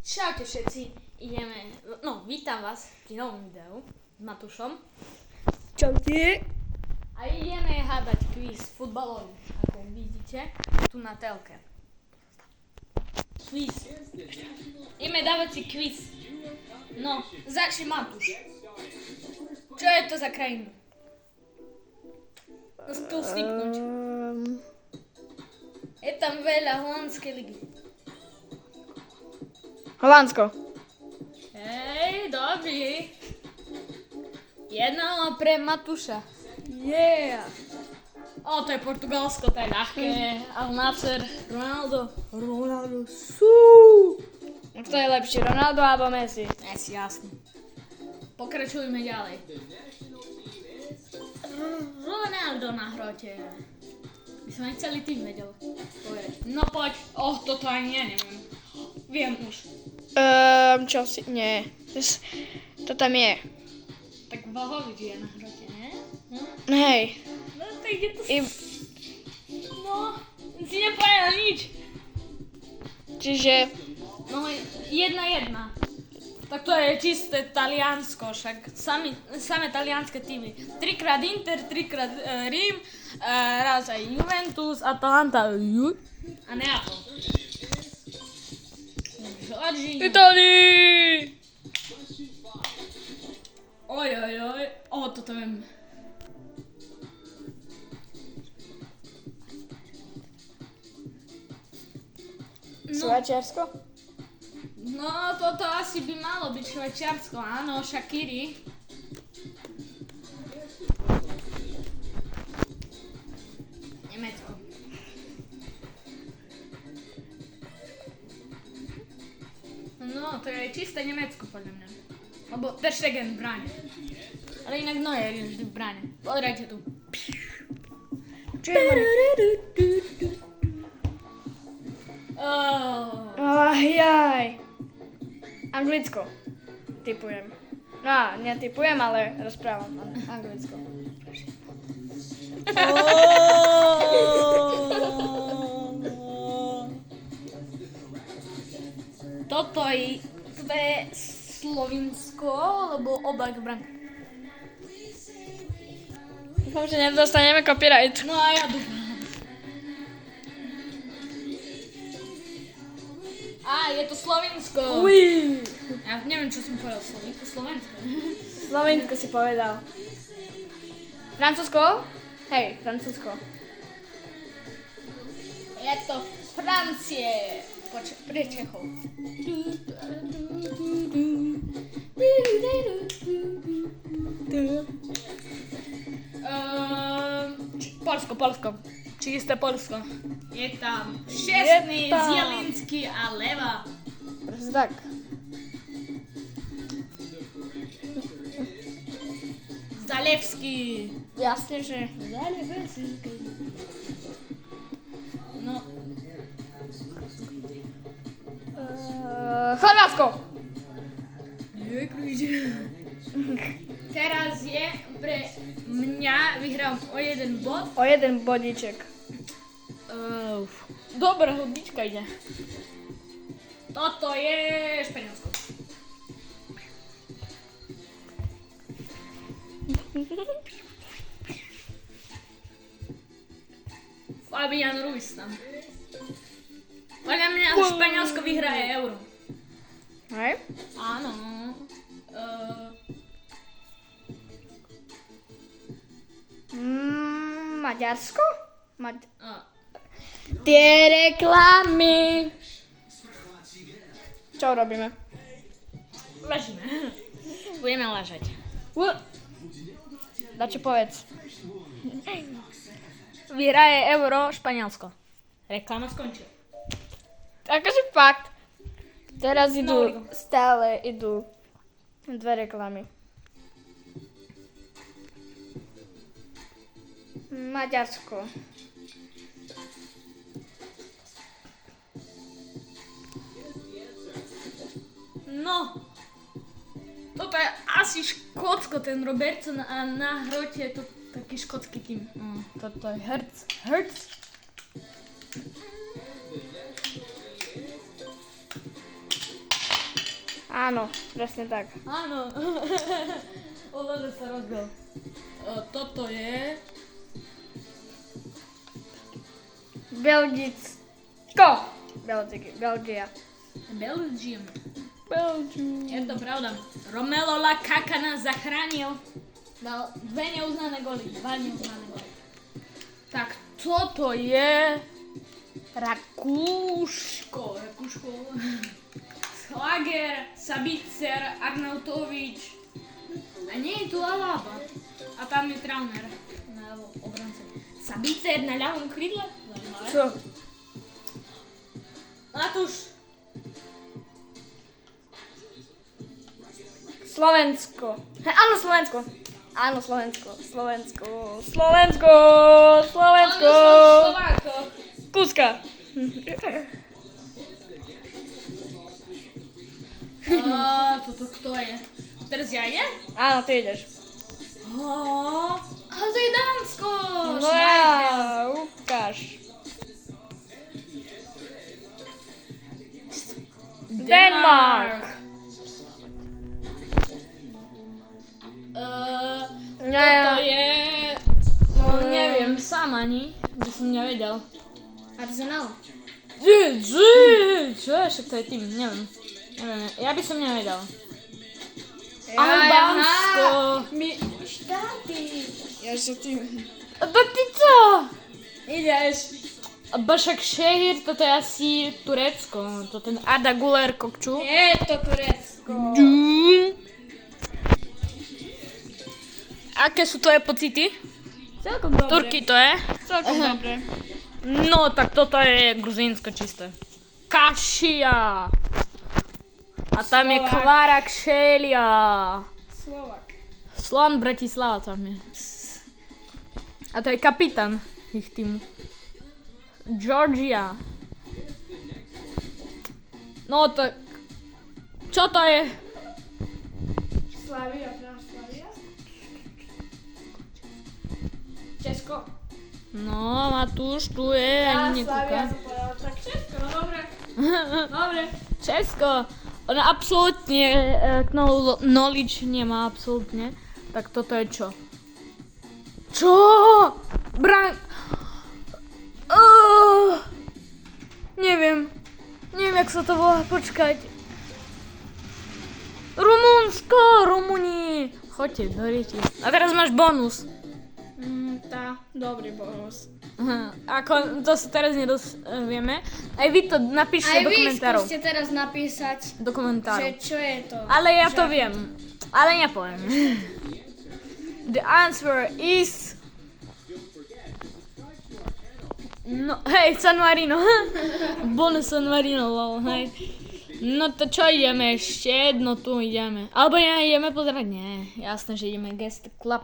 Čaute všetci, vítam vás pri novom videu s Matúšom. Čaute. A ideme hádať kvíz futbalový, ako vidíte, tu na telke. Kvíz. Ideme dávať si kvíz. No, začni Matúš. Čo je to za krajinu? No skús tipnúť. Je tam veľa holandskej ligy. Holandsko. Hej, dobrý. 1-0 pre Matúša. Yeah. O, to je Portugalsko, to je ľahké. Al Nasser, Ronaldo. Kto je lepší, Ronaldo alebo Messi? Messi, jasný. Pokračujme ďalej. Ronaldo na hrote. By som aj celý tým vedel povedať. No poď. Toto ani ja neviem. Viem už. Chelsea, nie. To tam je. Tak Vlahovič je na hrote, ne? No, Hej. no tak je to... I- No, si nepovedal nič. Čiže No, 1-1. Tak to je čisté Taliansko, však samé talianské týmy. 3-krát Inter, 3-krát Rím, raz aj Juventus, Atalanta a Neapol. Žoržín. Itália! Oj. Toto viem. Švajčiarsko? No, toto asi by malo byť Švajčiarsko, áno, Shaqiri. Nemecko. No, to je čisté Nemecko, podľa mňa. Lebo Ter Stegen v bráne. Ale inak Neuer je vždy v bráne. Pozerajte tu. Čo je Jaj. Anglicko. Typujem. No, netypujem, ale rozprávam anglicko. Toto je Slovinsko, lebo oblak v bránke. Dúfam, že nedostaneme copyright. No a ja dúfam. Je to Slovinsko. Uí. Ja neviem, čo som povedal. Slovensko. Slovensko si povedal. Francúzsko? Hej, Francúzsko. Je to Francie. Pre Čechov. Polsko. Čisté Polsko. Je tam Šťastný, Zielinský a Leva. Proste tak. Zalewski. Jasne, že... No, Chorvátsko! teraz je pre mňa, vyhrám o 1 bod. O jeden bodíček. Dobrá hodička ide. Toto je Španielsko. Fabian Ruiz tam. Podľa mňa Španielsko vyhraje Euro. Hej? Áno. Maďarsko? A, Tie reklamy. Čo robíme? ležíme. Budeme ležať. Dačo povedz. Vyhraje Euro Španielsko. Reklama skončila. Akože fakt. Teraz No, stále idú 2 reklamy. Maďarsko. No. Toto je asi Škótsko, ten Robertson a na hrote je to taký škótsky tým. Toto je Hertz. Áno, presne tak. Áno. Olede sa rozbil. Toto je... Belgicko. Belgia. Belgium. Belgium. Je to pravda. Romelu Lukaku nás zachránil. Dal 2 neuznané góly. Tak toto je... Rakúško. Schlager, Sabicer, Arnautovič. A nie je tu Alaba. A tam je Trauner na obrance. Sabicer na ľavom krídle? Čo? Matúš. Slovensko. Áno, Slovensko. Áno, Slovensko. Slováko. Kúska. Toto kto je? Teraz ja idem? Áno, ty ideš. Ale to je Dánsko. No ja, ukáž. Denmark. Toto je... No neviem, sám ani. By som nevedel. Arsenal. Čo je? Však to je tým, neviem. Ja by som nevedel. Albánsko. Štáty. Ja že ty... A to ty co? Ideš. Başakşehir, toto je asi Turecko. To ten Arda Güler Kokču. Je to Turecko. Aké sú tvoje pocity? Celkom dobre. Turky to je? Celkom dobre. No, tak toto je Gruzínsko čisté. Kašia. A tam je Slovák. Kvarakšelia. Slovak. Slovan Bratislava tam je. A to je kapitán ich týmu. Georgia. No tak... Čo to je? Slavia, Slavia. Česko. No, Matúš, tu je, ani nekúka. Tak Česko, no dobre. Dobre. Česko. Ona absolútne knowledge nemá, absolútne. Tak toto je čo? Čo? Neviem. Neviem, jak sa to volá. Počkať. Rumunsko, Rumúni. Choďte, dorite. A teraz máš bonus. Dobrý bonus. Ako, to sa teraz nedozvieme. Aj vy to napíšte Aj do vy komentárov. skúste teraz napísať, Do komentárov. že čo je to. Ale ja to viem. Ale nepoviem. The answer is... No, hej, San Marino. Bonus San Marino, lol, hej. No to čo ideme? Ešte jedno tu ideme. Alebo ideme pozerať? Nie, jasné, že ideme Guest Club.